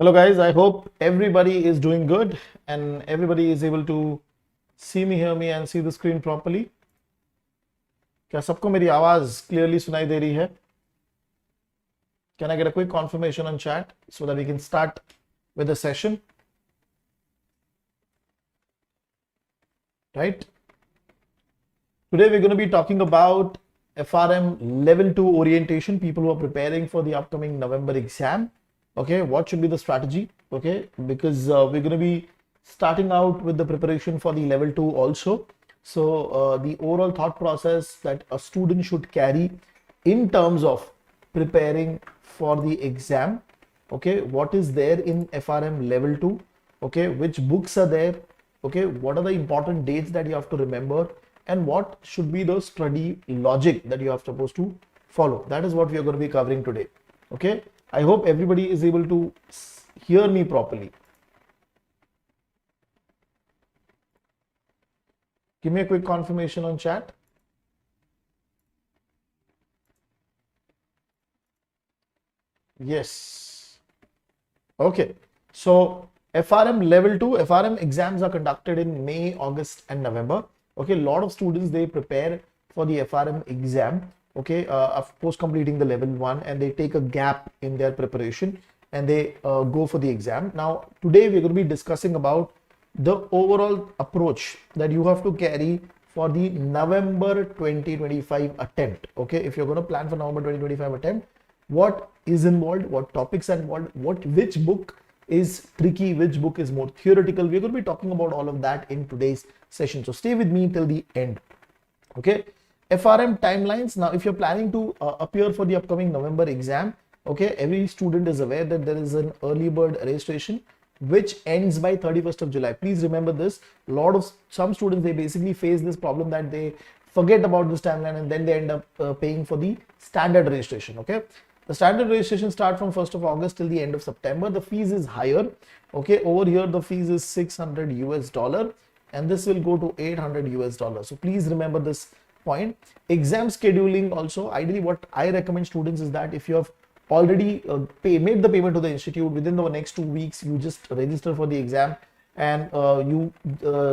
Hello guys, I hope everybody is doing good and everybody is able to see me, hear me and see the screen properly. क्या सबको मेरी आवाज clearly सुनाई दे रही है? Can I get a quick confirmation on chat so that we can start with the session? Right? Today we're going to be talking about FRM Level 2 orientation, people who are preparing for the upcoming November exam. Okay, what should be the strategy? Okay, because we're going to be starting out with the preparation for the level 2 also. So the overall thought process that a student should carry in terms of preparing for the exam. Okay, what is there in FRM level 2? Okay, which books are there? Okay, what are the important dates that you have to remember, and what should be the study logic that you are supposed to follow? That is what we are going to be covering today. Okay, I hope everybody is able to hear me properly. Give me a quick confirmation on chat. Yes. Okay. So FRM level 2, FRM exams are conducted in May, August and November. Okay. A lot of students, they prepare for the FRM exam. Okay. Of course, completing the level 1, and they take a gap in their preparation and they go for the exam. Now, today we're going to be discussing about the overall approach that you have to carry for the November 2025 attempt. Okay, if you're going to plan for November 2025 attempt, what is involved, what topics are involved, which book is tricky, which book is more theoretical. We're going to be talking about all of that in today's session, so stay with me till the end. Okay, FRM timelines. Now, if you're planning to appear for the upcoming November exam, okay, every student is aware that there is an early bird registration which ends by 31st of July. Please remember this. Some students, they basically face this problem that they forget about this timeline and then they end up paying for the standard registration. Okay, the standard registration starts from 1st of August till the end of September. The fees is higher. Okay, over here the fees is $600 US, and this will go to $800 US. So please remember this point. Exam scheduling also, ideally what I recommend students is that if you have already made the payment to the institute, within the next 2 weeks you just register for the exam and you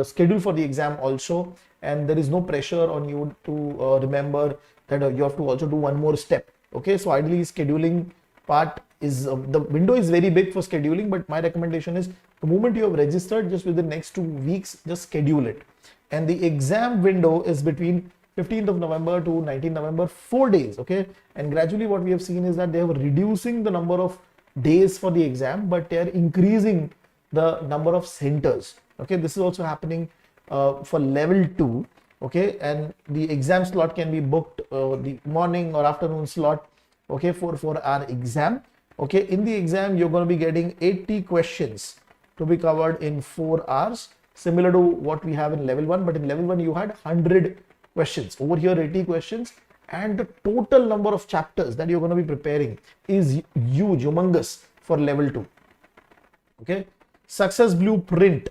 schedule for the exam also, and there is no pressure on you to remember that you have to also do one more step. Okay, so ideally scheduling part is the window is very big for scheduling, but my recommendation is the moment you have registered, just within the next 2 weeks just schedule it. And the exam window is between 15th of November to 19th November, 4 days. Okay, and gradually what we have seen is that they are reducing the number of days for the exam, but they are increasing the number of centers. Okay, this is also happening for level 2. Okay, and the exam slot can be booked the morning or afternoon slot. Okay, for our exam. Okay, in the exam you're going to be getting 80 questions to be covered in 4 hours, similar to what we have in level 1, but in level 1 you had 100 questions. Over here 80 questions, and the total number of chapters that you're going to be preparing is huge, humongous for level 2. Okay, success blueprint.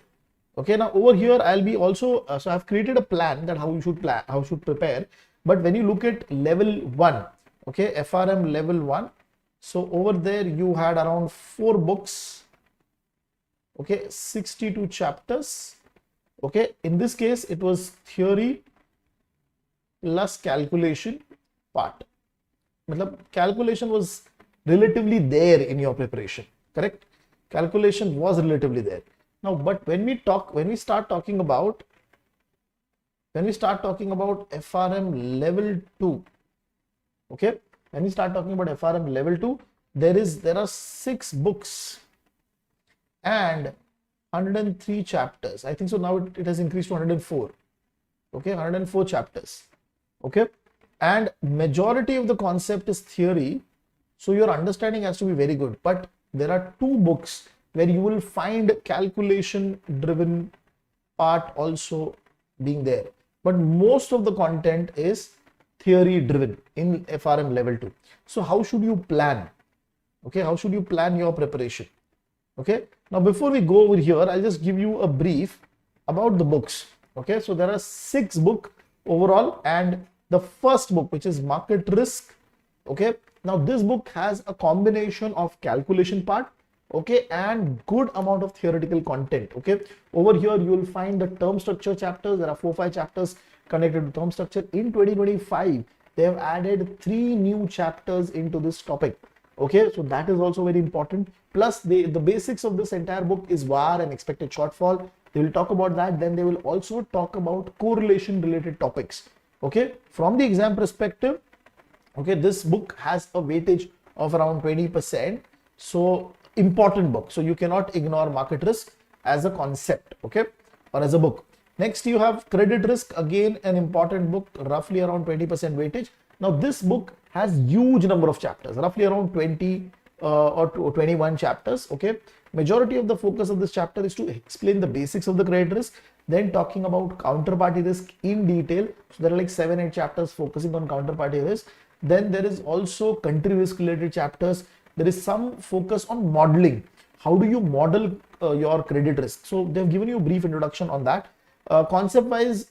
Okay, now over here I'll be also so I've created a plan that how you should prepare. But when you look at level 1, okay, FRM level 1, so over there you had around 4 books. Okay, 62 chapters. Okay, in this case it was theory plus calculation part. Matlab, calculation was relatively there in your preparation, correct? Calculation was relatively there. Now, but when we start talking about FRM level 2, okay, when we start talking about FRM level 2, there are 6 books and 103 chapters. I think so now it has increased to 104. Okay, 104 chapters. Okay, and majority of the concept is theory, so your understanding has to be very good. But there are 2 books where you will find calculation driven part also being there, but most of the content is theory driven in FRM level 2. So how should you plan? Okay, how should you plan your preparation? Okay, now before we go over here, I'll just give you a brief about the books. Okay, so there are 6 books overall, and the first book, which is market risk. Okay, now this book has a combination of calculation part okay, and good amount of theoretical content. Okay, over here you will find the term structure chapters. There are 4-5 chapters connected to term structure. In 2025 they have added 3 new chapters into this topic. Okay, so that is also very important. Plus the basics of this entire book is VAR and expected shortfall. They will talk about that. Then they will also talk about correlation related topics. Okay, from the exam perspective, okay, this book has a weightage of around 20%. So important book. So you cannot ignore market risk as a concept, okay, or as a book. Next you have credit risk, again an important book, roughly around 20% weightage. Now this book has huge number of chapters, roughly around 20 or 21 chapters. Okay, majority of the focus of this chapter is to explain the basics of the credit risk, then talking about counterparty risk in detail. So there are like 7-8 chapters focusing on counterparty risk. Then there is also country risk related chapters. There is some focus on modeling. How do you model your credit risk? So they've given you a brief introduction on that. Concept wise,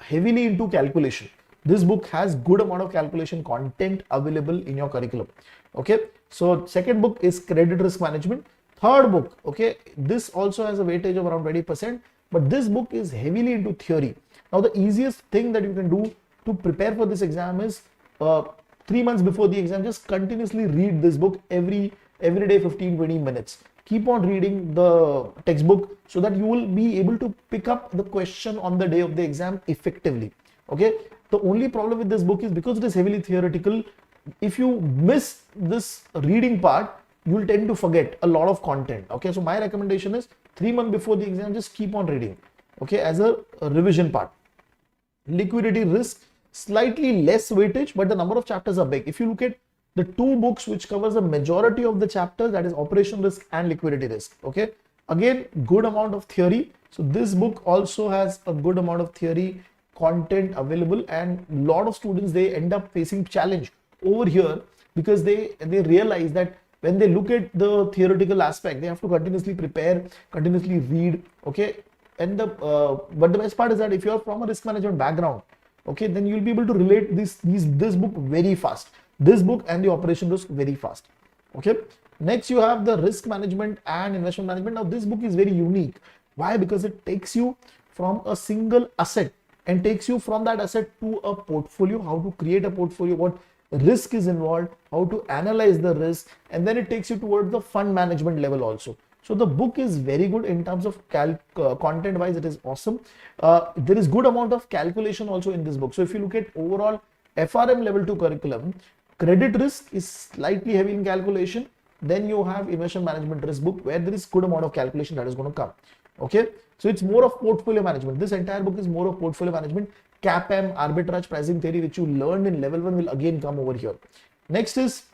heavily into calculation. This book has good amount of calculation content available in your curriculum. Okay, so second book is credit risk management. Third book, okay, this also has a weightage of around 20%, but this book is heavily into theory. Now the easiest thing that you can do to prepare for this exam is 3 months before the exam, just continuously read this book every day 15-20 minutes. Keep on reading the textbook so that you will be able to pick up the question on the day of the exam effectively. Okay, the only problem with this book is because it is heavily theoretical. If you miss this reading part, you will tend to forget a lot of content. Okay, so my recommendation is 3 months before the exam, just keep on reading, okay, as a revision part. Liquidity risk, slightly less weightage, but the number of chapters are big. If you look at the 2 books which covers the majority of the chapters, that is operation risk and liquidity risk. Okay, again good amount of theory. So this book also has a good amount of theory content available, and a lot of students, they end up facing challenge over here because they realize that when they look at the theoretical aspect, they have to continuously prepare, continuously read. Okay, and but the best part is that if you are from a risk management background, okay, then you'll be able to relate this book very fast, this book and the operation risk very fast. Okay, next you have the risk management and investment management. Now this book is very unique. Why? Because it takes you from a single asset and takes you from that asset to a portfolio, how to create a portfolio, what risk is involved, how to analyze the risk, and then it takes you towards the fund management level also. So the book is very good in terms of content wise. It is awesome. There is good amount of calculation also in this book. So if you look at overall FRM level 2 curriculum, credit risk is slightly heavy in calculation. Then you have investment management risk book where there is good amount of calculation that is going to come. Okay, so it's more of portfolio management. This entire book is more of portfolio management. CAPM, arbitrage pricing theory, which you learned in level 1, will again come over here. Next is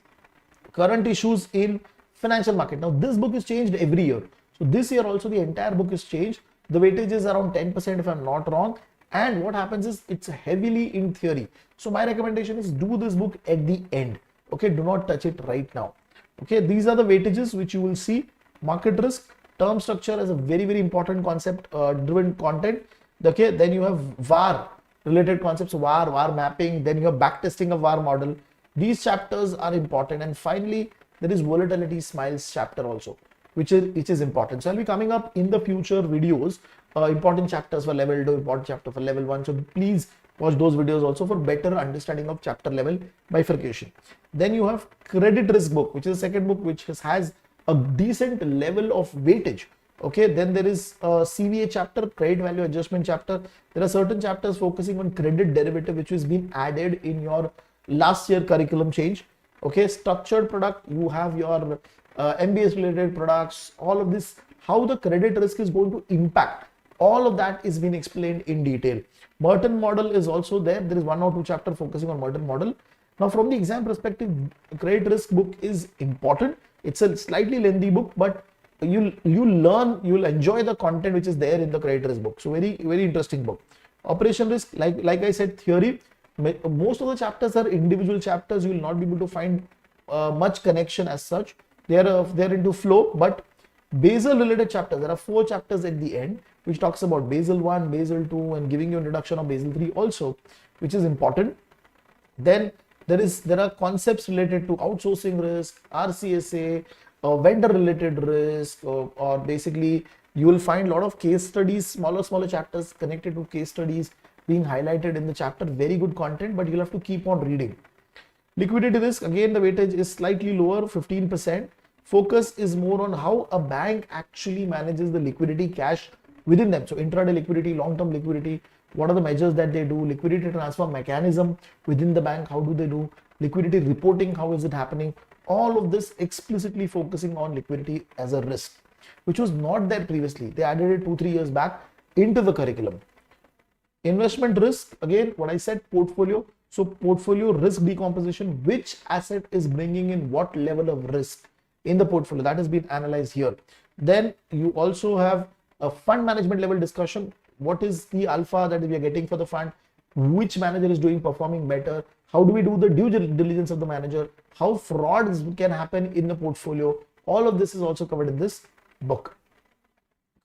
current issues in financial market. Now this book is changed every year. So this year also the entire book is changed. The weightage is around 10% if I'm not wrong. And what happens is it's heavily in theory. So my recommendation is do this book at the end. Okay, do not touch it right now. Okay, these are the weightages which you will see. Market risk, term structure as a very, very important concept driven content. Okay, then you have VAR related concepts, VAR mapping, then you have backtesting of VAR model. These chapters are important. And finally, there is volatility smiles chapter also, which is important. So I'll be coming up in the future videos, important chapters for level 2, important chapter for level 1. So please watch those videos also for better understanding of chapter level bifurcation. Then you have credit risk book, which is the second book which has a decent level of weightage. Okay, then there is a CVA chapter, credit value adjustment chapter. There are certain chapters focusing on credit derivative, which has been added in your last year curriculum change. Okay, structured product, you have your MBS related products, all of this, how the credit risk is going to impact, all of that is being explained in detail. Merton model is also there. There is 1 or 2 chapter focusing on Merton model. Now from the exam perspective, credit risk book is important. It's a slightly lengthy book, but you'll enjoy the content which is there in the credit risk book. So very, very interesting book. Operation risk, like I said, theory. Most of the chapters are individual chapters. You will not be able to find much connection as such. They're into flow, but Basel related chapters, there are 4 chapters at the end which talks about Basel 1, Basel 2, and giving you introduction of Basel 3 also, which is important. Then there are concepts related to outsourcing risk, RCSA, vendor related risk, or basically you will find a lot of case studies, smaller chapters connected to case studies being highlighted in the chapter. Very good content, but you'll have to keep on reading. Liquidity risk, again the weightage is slightly lower, 15%. Focus is more on how a bank actually manages the liquidity, cash within them. So intraday liquidity, long-term liquidity, what are the measures that they do, liquidity transfer mechanism within the bank, how do they do, liquidity reporting, how is it happening, all of this explicitly focusing on liquidity as a risk, which was not there previously. They added it 2-3 years back into the curriculum. Investment risk, again what I said, portfolio. So portfolio risk decomposition, which asset is bringing in what level of risk in the portfolio, that has been analyzed here. Then you also have a fund management level discussion. What is the alpha that we are getting for the fund? Which manager is performing better? How do we do the due diligence of the manager? How frauds can happen in the portfolio? All of this is also covered in this book.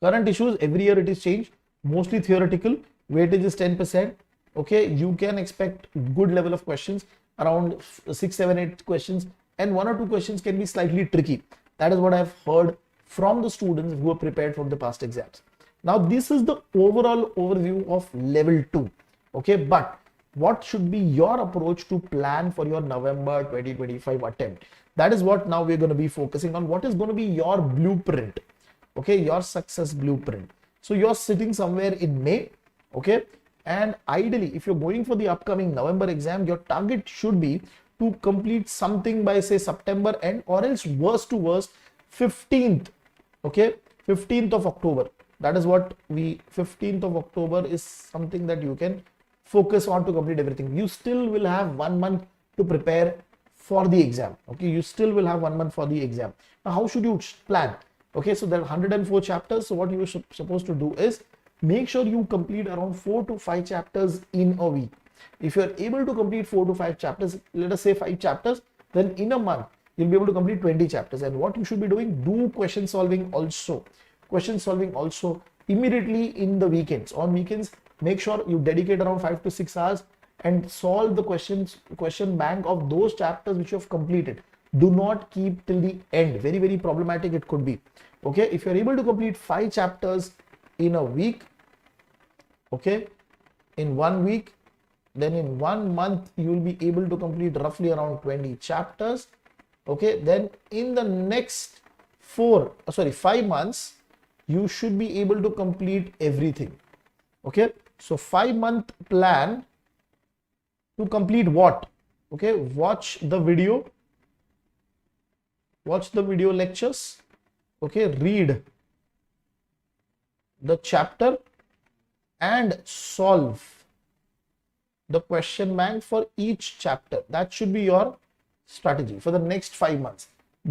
Current issues, every year it is changed, mostly theoretical. Weightage is 10%. Okay, you can expect good level of questions, around 6, 7, 8 questions, and 1 or 2 questions can be slightly tricky. That is what I've heard from the students who are prepared for the past exams. Now this is the overall overview of level 2. Okay, but what should be your approach to plan for your November 2025 attempt? That is what now we're going to be focusing on. What is going to be your blueprint? Okay, your success blueprint. So you're sitting somewhere in May. Okay, and ideally if you're going for the upcoming November exam, your target should be to complete something by say September end, or else worst to worst 15th. Okay, 15th of October. That is what 15th of October is something that you can focus on to complete everything. You still will have 1 month to prepare for the exam. Okay, you still will have 1 month for the exam. Now how should you plan? Okay, so there are 104 chapters. So what you are supposed to do is make sure you complete around 4 to 5 chapters in a week. If you are able to complete 4 to 5 chapters, let us say 5 chapters, then in a month you'll be able to complete 20 chapters. And what you should be doing, do question solving also. Question solving also immediately in the weekends. On weekends, make sure you dedicate around 5 to 6 hours and solve the question bank of those chapters which you have completed. Do not keep till the end. Very, very problematic it could be. Okay, if you're able to complete 5 chapters in a week, okay, in 1 week, then in 1 month you will be able to complete roughly around 20 chapters. Okay, then in the next 5 months you should be able to complete everything. Okay, so 5-month plan to complete what? Okay, watch the video lectures. Okay, read the chapter and solve the question bank for each chapter. That should be your strategy for the next 5 months.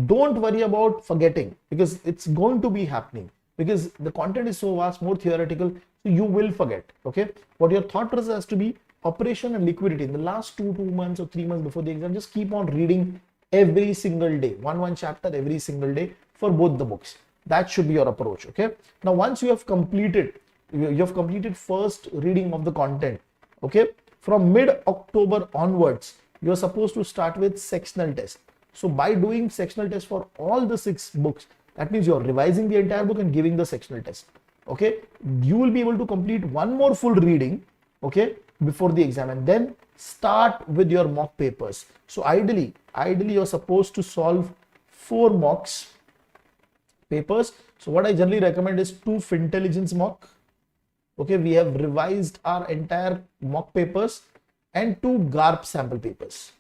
Don't worry about forgetting, because it's going to be happening, because the content is so vast, more theoretical, so you will forget. Okay, what your thought process has to be, operation and liquidity in the last 2 months or 3 months before the exam. Just keep on reading every single day, one chapter every single day for both the books. That should be your approach. Okay, now once you have completed first reading of the content, okay, from mid-October onwards you are supposed to start with sectional test. So by doing sectional test for all the 6 books, that means you're revising the entire book and giving the sectional test. Okay, you will be able to complete 1 more full reading, okay, before the exam, and then start with your mock papers. So ideally you're supposed to solve 4 mocks papers. So what I generally recommend is 2 Fintelligents mock. Okay, we have revised our entire mock papers, and 2 GARP sample papers.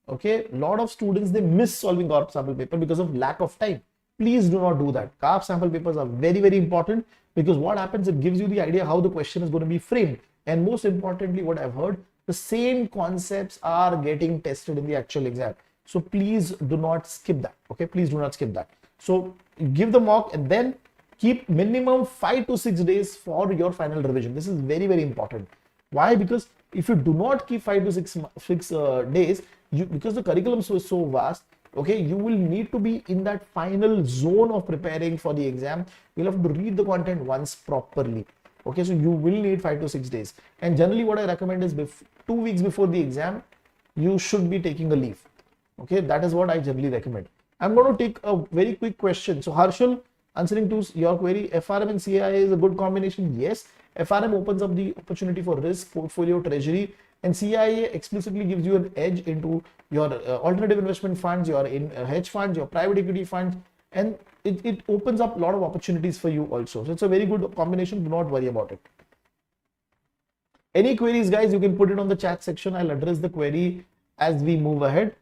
Okay, lot of students, they miss solving GARP sample paper because of lack of time. Please do not do that. GARP sample papers are very, very important, because what happens, it gives you the idea how the question is going to be framed. And most importantly, what I've heard, the same concepts are getting tested in the actual exam. So please do not skip that. Okay, please do not skip that. So give the mock and then keep minimum 5 to 6 days for your final revision. This is very, very important. Why? Because if you do not keep 5 to 6 days, because the curriculum is so vast, okay, you will need to be in that final zone of preparing for the exam. You'll have to read the content once properly. Okay, so you will need 5 to 6 days. And generally what I recommend is 2 weeks before the exam, you should be taking a leave. Okay, that is what I generally recommend. I'm going to take a very quick question. So Harshal, answering to your query, FRM and CIA is a good combination. Yes, FRM opens up the opportunity for risk, portfolio, treasury, and CIA explicitly gives you an edge into your alternative investment funds, your hedge funds, your private equity funds, and it opens up a lot of opportunities for you also. So it's a very good combination. Do not worry about it. Any queries, guys, you can put it on the chat section. I'll address the query as we move ahead.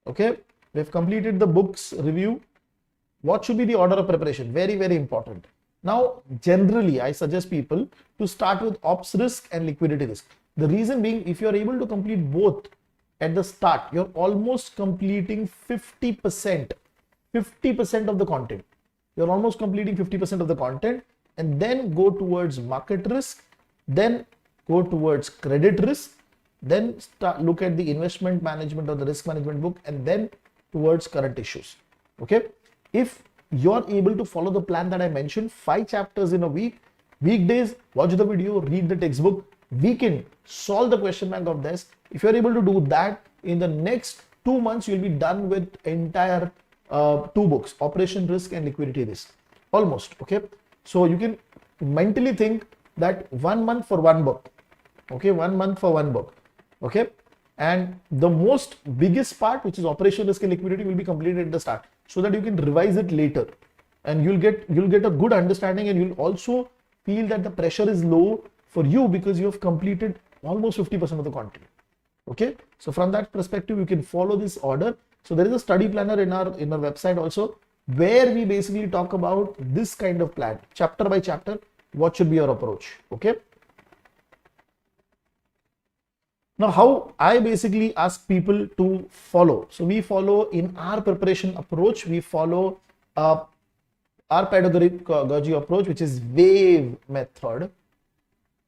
Okay, we've completed the books review. What should be the order of preparation? Very, very important. Now, generally, I suggest people to start with ops risk and liquidity risk. The reason being, if you're able to complete both at the start, you're almost completing 50% of the content. You're almost completing 50% of the content, and then go towards market risk, then go towards credit risk, then look at the investment management or the risk management book, and then towards current issues. Okay, if you're able to follow the plan that I mentioned, 5 chapters in a week, weekdays watch the video, read the textbook, weekend solve the question bank of this. If you're able to do that, in the next 2 months you'll be done with entire 2 books, operation risk and liquidity risk, almost. Okay, so you can mentally think that 1 month for 1 book. Okay, 1 month for 1 book. Okay, and the most biggest part, which is operation risk and liquidity, will be completed at the start, so that you can revise it later, and you'll get a good understanding, and you'll also feel that the pressure is low for you because you have completed almost 50% of the content. Okay, so from that perspective, you can follow this order. So there is a study planner in our website also, where we basically talk about this kind of plan, chapter by chapter, what should be your approach. Okay. Now, how I basically ask people to follow. So we follow in our preparation approach, we follow our pedagogy approach, which is wave method.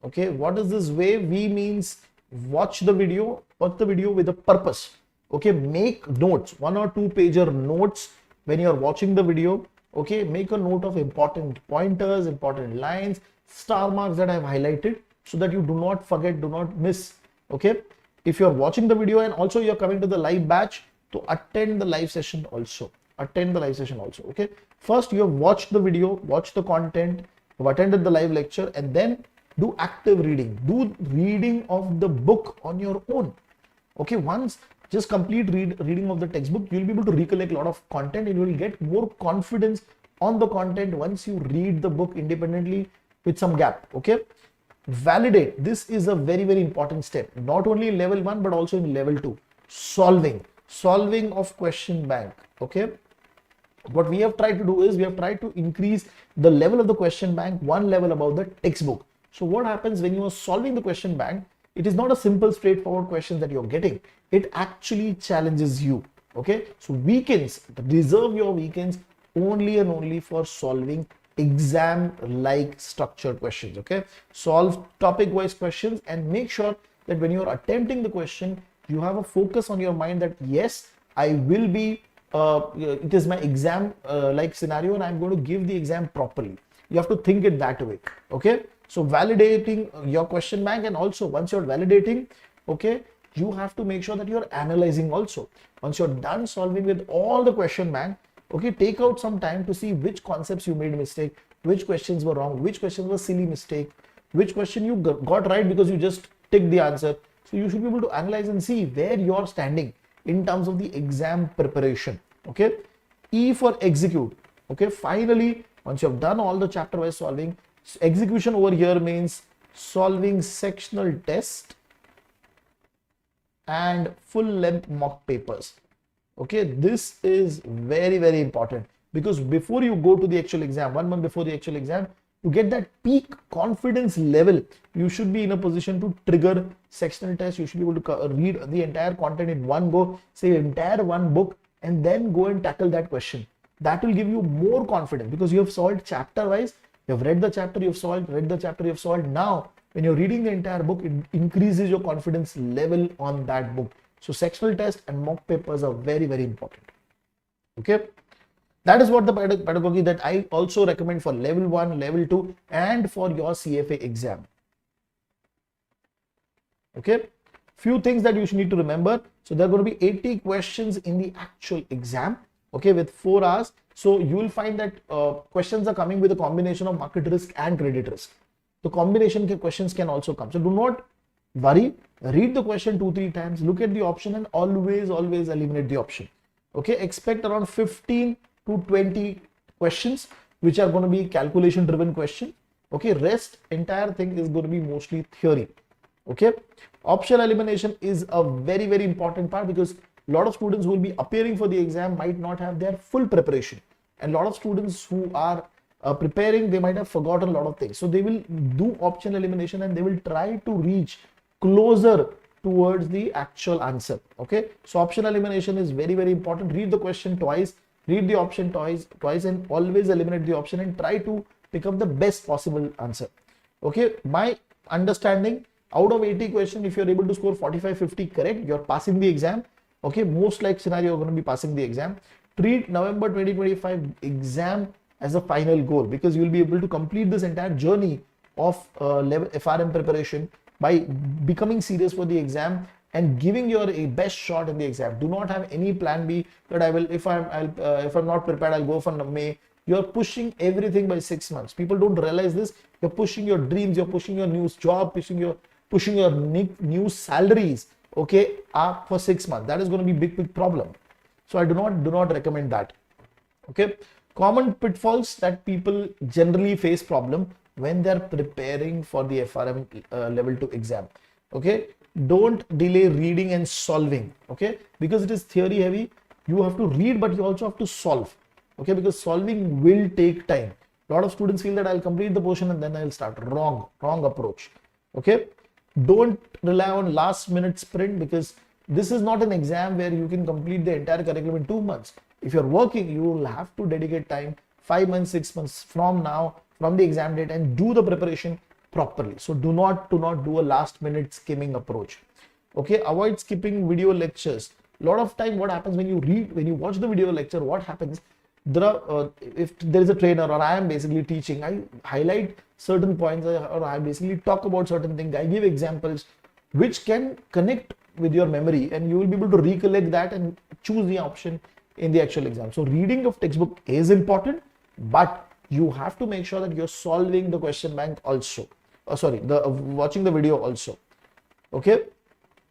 Okay, what is this wave? V means watch the video with a purpose. Okay, make notes, 1 or 2 pager notes when you're watching the video. Okay, make a note of important pointers, important lines, star marks that I've highlighted, so that you do not forget, do not miss. Okay, if you're watching the video and also you're coming to the live batch, to attend the live session also. Okay, first you have watched the video, watch the content, you've attended the live lecture, and then do active reading. Do reading of the book on your own. Okay, once just complete reading of the textbook, you'll be able to recollect a lot of content, and you will get more confidence on the content once you read the book independently with some gap. Okay, validate. This is a very, very important step, not only in level 1 but also in level 2. Solving of question bank. Okay, what we have tried to do is we have tried to increase the level of the question bank 1 level above the textbook. So what happens when you are solving the question bank? It is not a simple straightforward question that you're getting. It actually challenges you. Okay, so weekends, reserve your weekends only and only for solving exam like structured questions. Okay, solve topic wise questions, and make sure that when you're attempting the question, you have a focus on your mind that yes, I will be it is my exam like scenario, and I'm going to give the exam properly. You have to think it that way. Okay, so validating your question bank, and also once you're validating, okay, you have to make sure that you're analyzing also. Once you're done solving with all the question bank, okay, take out some time to see which concepts you made a mistake, which questions were wrong, which questions were silly mistake, which question you got right because you just ticked the answer. So you should be able to analyze and see where you're standing in terms of the exam preparation. Okay, E for execute. Okay, finally, once you have done all the chapter wise solving, execution over here means solving sectional test and full length mock papers. Okay, this is very, very important, because before you go to the actual exam, 1 month before the actual exam, to get that peak confidence level, you should be in a position to trigger sectional test. You should be able to read the entire content in one go, say entire 1 book, and then go and tackle that question. That will give you more confidence, because you have solved chapter wise, you have read the chapter, you have solved, read the chapter, you have solved. Now, when you're reading the entire book, it increases your confidence level on that book. So sectional test and mock papers are very, very important. Okay, that is what the pedagogy that I also recommend for level 1, level 2, and for your CFA exam. Okay, Few things that you should need to remember. So there are going to be 80 questions in the actual exam, okay, with 4 hours. So you will find that questions are coming with a combination of market risk and credit risk. The combination questions can also come. So do not worry, read the question 2-3 times, look at the option, and always eliminate the option. Okay, expect around 15 to 20 questions which are going to be calculation driven question. Okay, rest entire thing is going to be mostly theory. Okay, option elimination is a very important part, because a lot of students who will be appearing for the exam might not have their full preparation, and a lot of students who are preparing, they might have forgotten a lot of things. So they will do option elimination and they will try to reach closer towards the actual answer. Okay, so option elimination is very important. Read the question twice, read the option twice, and always eliminate the option and try to pick up the best possible answer. Okay, my understanding, out of 80 questions, if you're able to score 45-50 correct, you're passing the exam. Okay, most like scenario, you're going to be passing the exam. Treat November 2025 exam as a final goal, because you will be able to complete this entire journey of level FRM preparation by becoming serious for the exam and giving your best shot in the exam. Do not have any plan B that I will, if I'm not prepared, I'll go for May. You're pushing everything by 6 months. People don't realize this. You're pushing your dreams, you're pushing your new job, pushing your new salaries, okay, up for 6 months. That is going to be big problem. So I do not recommend that. Okay, common pitfalls that people generally face problem when they're preparing for the FRM level 2 exam. Okay, don't delay reading and solving. Okay, because it is theory heavy, you have to read, but you also have to solve. Okay, because solving will take time. A lot of students feel that I'll complete the portion and then I'll start. Wrong approach. Okay, don't rely on last minute sprint, because this is not an exam where you can complete the entire curriculum in 2 months. If you're working, you will have to dedicate time 5 months, 6 months from now, from the exam date, and do the preparation properly. So do not do a last minute skimming approach. Okay, avoid skipping video lectures. A lot of time what happens when you watch the video lecture, what happens, there are if there is a trainer or I am basically teaching, I highlight certain points, or I basically talk about certain things, I give examples which can connect with your memory, and you will be able to recollect that and choose the option in the actual exam. So reading of textbook is important, but you have to make sure that you're solving the question bank also. Watching the video also. Okay,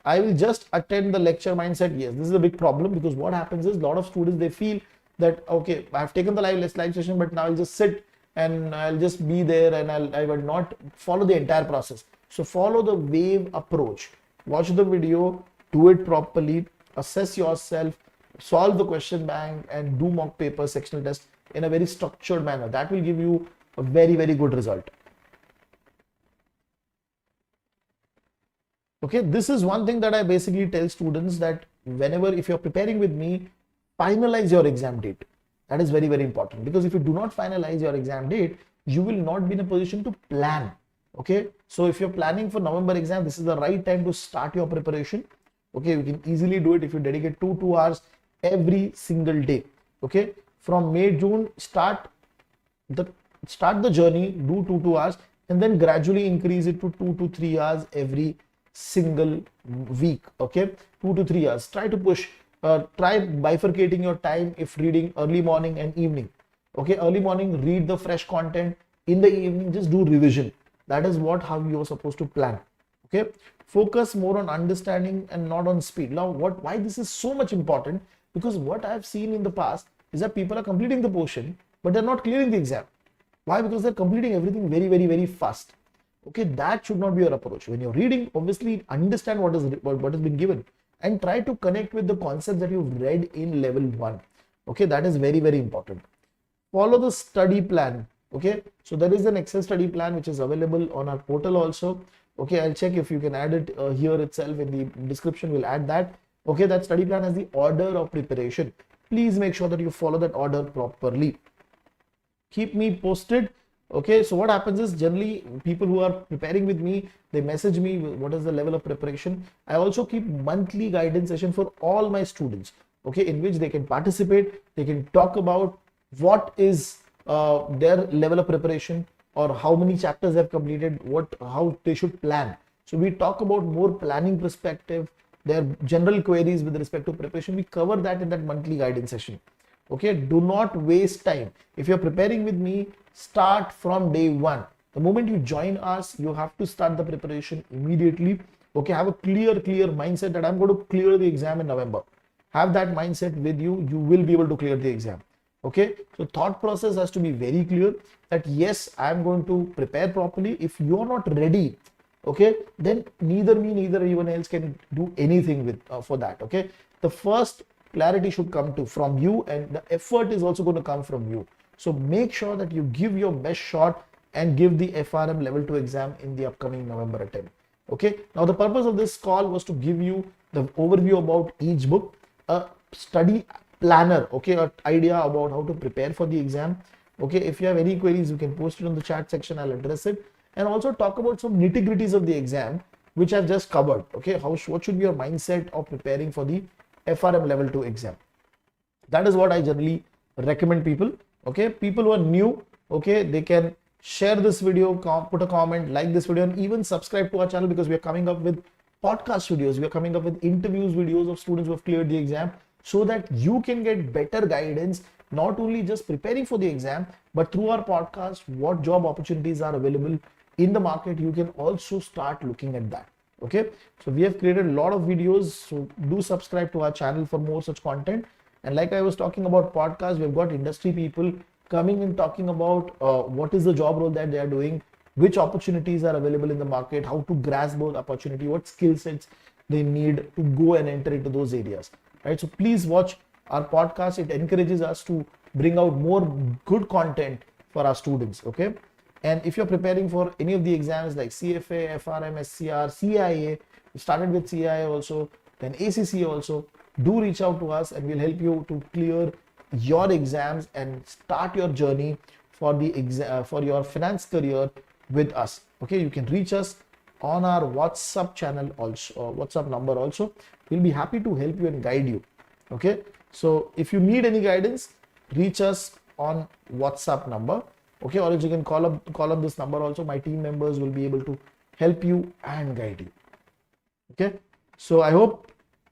I will just attend the lecture mindset. Yes, this is a big problem, because what happens is a lot of students, they feel that okay, I've taken the live session, but now I'll just sit and I'll just be there and I will not follow the entire process. So follow the wave approach. Watch the video, do it properly, assess yourself, solve the question bank, and do mock paper, sectional test in a very structured manner. That will give you a very good result. Okay, this is one thing that I basically tell students, that whenever, if you're preparing with me, finalize your exam date. That is very important, because if you do not finalize your exam date, you will not be in a position to plan. Okay, so if you're planning for November exam, this is the right time to start your preparation. Okay, you can easily do it if you dedicate 2 hours every single day. Okay, from May, June, start the journey, do 2 hours, and then gradually increase it to 2 to 3 hours every single week. Okay, 2 to 3 hours. Try to push. Try bifurcating your time if reading early morning and evening. Okay, early morning, read the fresh content. In the evening, just do revision. That is how you're supposed to plan. Okay, focus more on understanding and not on speed. Now, why this is so much important? Because what I've seen in the past is that people are completing the portion, but they're not clearing the exam. Why? Because they're completing everything very fast. Okay, that should not be your approach. When you're reading, obviously understand what has been given, and try to connect with the concepts that you've read in level 1. Okay, that is very important. Follow the study plan. Okay, so there is an Excel study plan which is available on our portal also. Okay, I'll check if you can add it here itself in the description. We'll add that. Okay, that study plan has the order of preparation. Please make sure that you follow that order properly. Keep me posted. Okay, so what happens is, generally people who are preparing with me, they message me what is the level of preparation. I also keep monthly guidance session for all my students, okay, in which they can participate, they can talk about what is their level of preparation, or how many chapters they have completed, how they should plan. So we talk about more planning perspective, their general queries with respect to preparation. We cover that in that monthly guidance session. Okay, do not waste time. If you're preparing with me, start from day one. The moment you join us, you have to start the preparation immediately. Okay, have a clear mindset that I'm going to clear the exam in November. Have that mindset with you. You will be able to clear the exam. Okay, so thought process has to be very clear that yes, I'm going to prepare properly. If you're not ready, okay, then neither me, neither anyone else can do anything with for that. Okay, the first clarity should come from you, and the effort is also going to come from you. So make sure that you give your best shot and give the FRM level 2 exam in the upcoming November attempt. Okay, now the purpose of this call was to give you the overview about each book, a study planner, okay, an idea about how to prepare for the exam. Okay, if you have any queries, you can post it on the chat section. I'll address it, and also talk about some nitty-gritties of the exam which I've just covered. Okay, what should be your mindset of preparing for the FRM level 2 exam? That is what I generally recommend people. Okay, people who are new, okay, they can share this video, put a comment, like this video, and even subscribe to our channel, because we are coming up with podcast videos, we are coming up with interviews videos of students who have cleared the exam, so that you can get better guidance, not only just preparing for the exam, but through our podcast, what job opportunities are available in the market. You can also start looking at that. Okay, so we have created a lot of videos, so do subscribe to our channel for more such content. And like I was talking about podcast, we've got industry people coming and talking about what is the job role that they are doing, which opportunities are available in the market, how to grasp those opportunity, what skill sets they need to go and enter into those areas. Right, so please watch our podcast. It encourages us to bring out more good content for our students. Okay, and if you're preparing for any of the exams like CFA, FRM, SCR, CIA, we started with CIA also, then ACCA also, do reach out to us and we'll help you to clear your exams and start your journey for the exam, for your finance career with us. Okay, you can reach us on our WhatsApp channel also, WhatsApp number also. We'll be happy to help you and guide you. Okay, so if you need any guidance, reach us on WhatsApp number. Okay, or else you can call up this number also. My team members will be able to help you and guide you. Okay, so I hope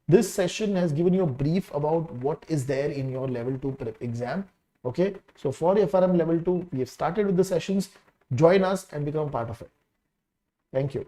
this session has given you a brief about what is there in your level 2 prep exam. Okay, so for FRM level 2, we have started with the sessions. Join us and become part of it. Thank you.